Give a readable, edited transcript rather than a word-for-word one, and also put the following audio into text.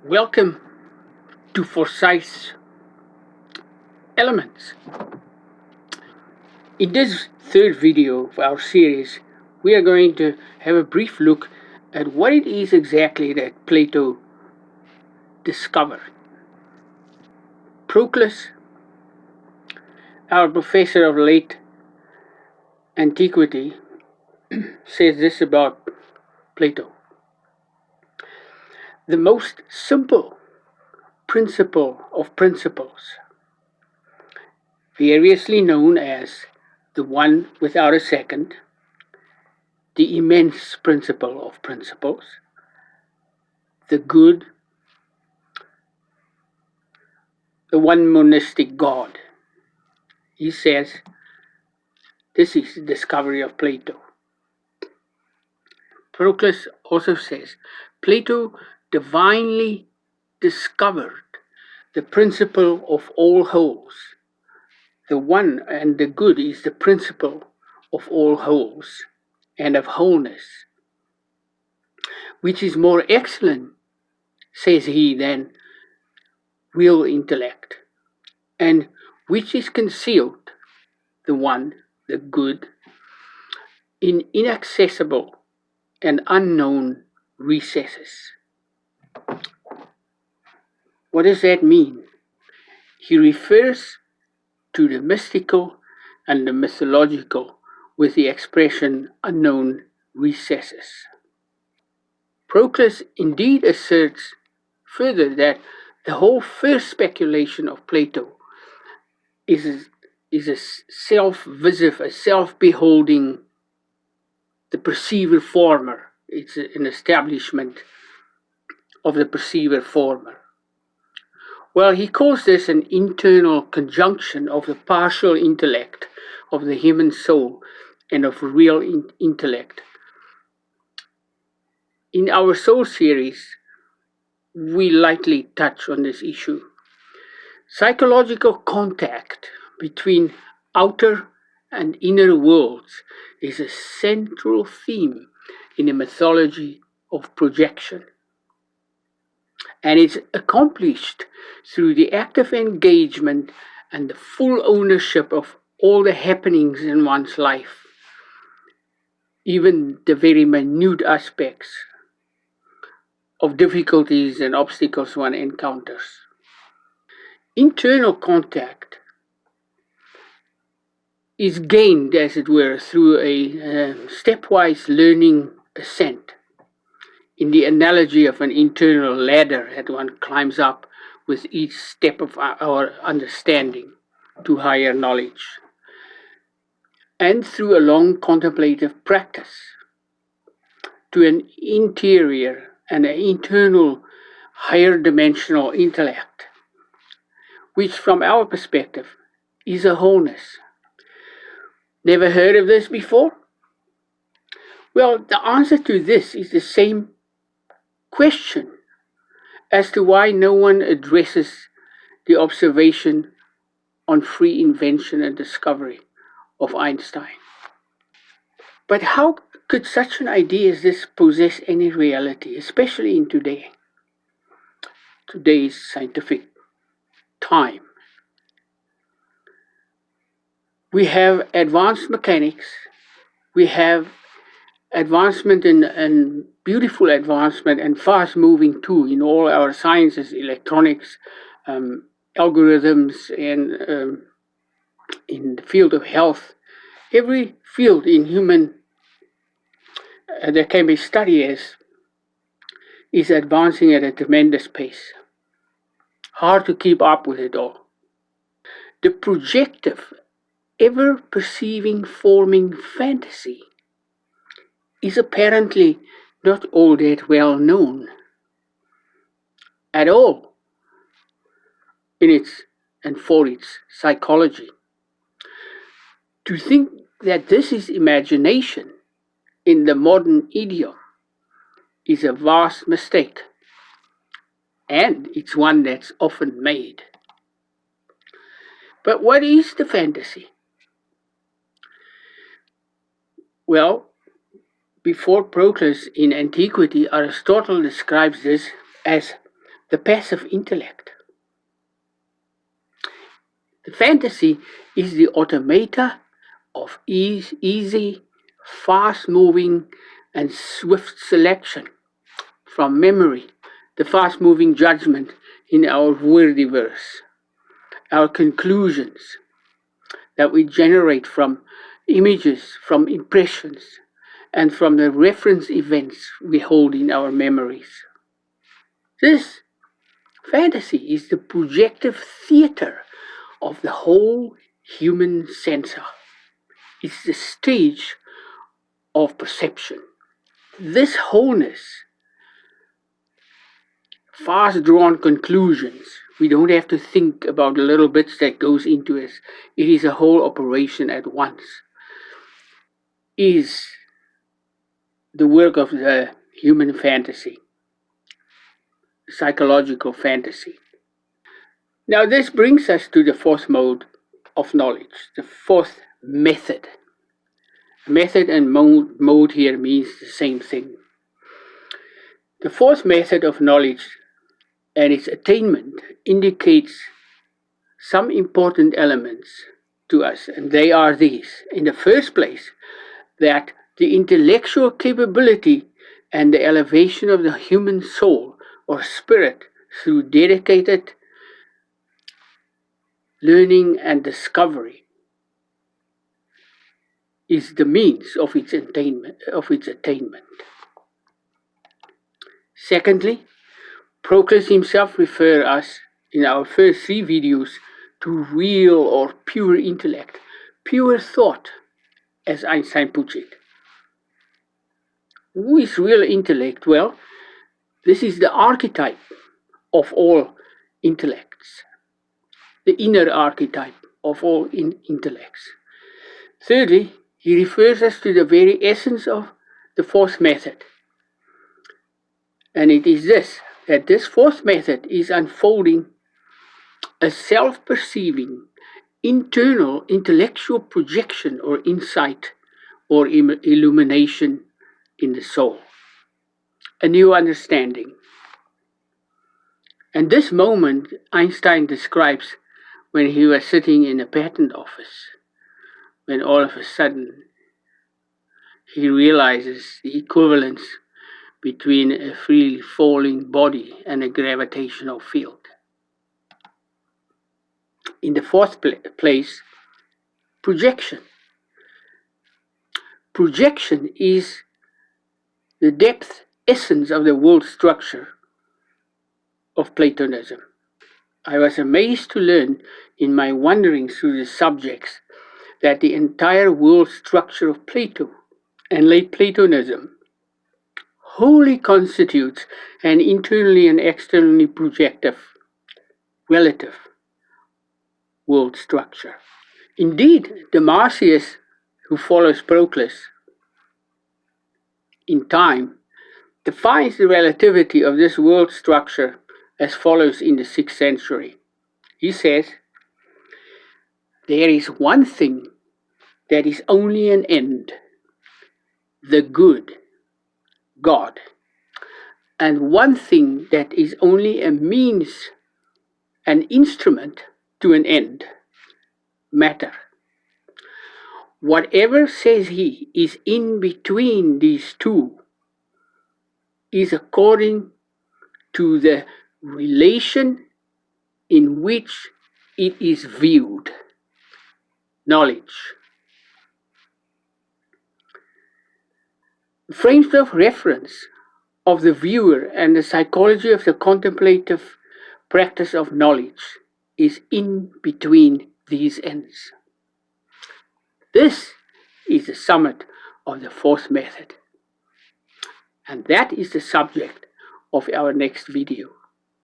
Welcome to Foresight's Elements. In this third video of our series, we are going to have a brief look at what it is exactly that Plato discovered. Proclus, our professor of late antiquity, says this about Plato. The most simple principle of principles, variously known as the one without a second, the immense principle of principles, the good, the one monistic God. He says this is the discovery of Plato. Proclus also says Plato divinely discovered the principle of all wholes. The one and the good is the principle of all wholes and of wholeness, which is more excellent, says he, than real intellect, and which is concealed, the one, the good, in inaccessible and unknown recesses. What does that mean? He refers to the mystical and the mythological with the expression unknown recesses. Proclus indeed asserts further that the whole first speculation of Plato is a self-visive, a self-beholding, the perceiver former. It's an establishment of the perceiver former. Well, he calls this an internal conjunction of the partial intellect of the human soul and of real intellect. In our soul series, we lightly touch on this issue. Psychological contact between outer and inner worlds is a central theme in the mythology of projection. And it's accomplished through the active engagement and the full ownership of all the happenings in one's life, even the very minute aspects of difficulties and obstacles one encounters. Internal contact is gained, as it were, through a stepwise learning ascent, in the analogy of an internal ladder that one climbs up with each step of our understanding to higher knowledge, and through a long contemplative practice to an interior and an internal higher dimensional intellect, which from our perspective is a wholeness. Never heard of this before? Well, the answer to this is the same question as to why no one addresses the observation on free invention and discovery of Einstein. But how could such an idea as this possess any reality, especially in today's scientific time? We have advanced mechanics, we have advancement and beautiful advancement and fast moving too in all our sciences, electronics, algorithms, and in the field of health. Every field in human that can be studied is advancing at a tremendous pace. Hard to keep up with it all. The projective, ever-perceiving, forming fantasy is apparently not all that well known at all in its and for its psychology. To think that this is imagination in the modern idiom is a vast mistake, and it's one that's often made. But what is the fantasy? Well, before Proclus in antiquity, Aristotle describes this as the passive intellect. The fantasy is the automata of easy, fast-moving, and swift selection from memory, the fast-moving judgment in our wordiverse, our conclusions that we generate from images, from impressions, and from the reference events we hold in our memories. This fantasy is the projective theater of the whole human censor. It's the stage of perception. This wholeness, fast-drawn conclusions, we don't have to think about the little bits that goes into it. It is a whole operation at once. Is the work of the human fantasy, psychological fantasy. Now this brings us to the fourth mode of knowledge, the fourth method. Method and mode here means the same thing. The fourth method of knowledge and its attainment indicates some important elements to us, and they are these. In the first place, that the intellectual capability and the elevation of the human soul or spirit through dedicated learning and discovery is the means of its attainment. Secondly, Proclus himself referred us in our first 3 videos to real or pure intellect, pure thought, as Einstein puts it. Who is real intellect? Well, this is the archetype of all intellects, the inner archetype of all intellects. Thirdly, he refers us to the very essence of the fourth method. And it is this, that this fourth method is unfolding a self-perceiving, internal intellectual projection or insight or illumination in the soul, a new understanding. And this moment Einstein describes when he was sitting in a patent office, when all of a sudden he realizes the equivalence between a freely falling body and a gravitational field. In the fourth place, projection. Projection is the depth essence of the world structure of Platonism. I was amazed to learn in my wanderings through the subjects that the entire world structure of Plato and late Platonism wholly constitutes an internally and externally projective, relative world structure. Indeed, Damascius, who follows Proclus in time, defines the relativity of this world structure as follows in the 6th century. He says, there is one thing that is only an end, the good, God, and one thing that is only a means, an instrument to an end, matter. Whatever, says he, is in between these two is according to the relation in which it is viewed, knowledge. The frames of reference of the viewer and the psychology of the contemplative practice of knowledge is in between these ends. This is the summit of the fourth method. And that is the subject of our next video.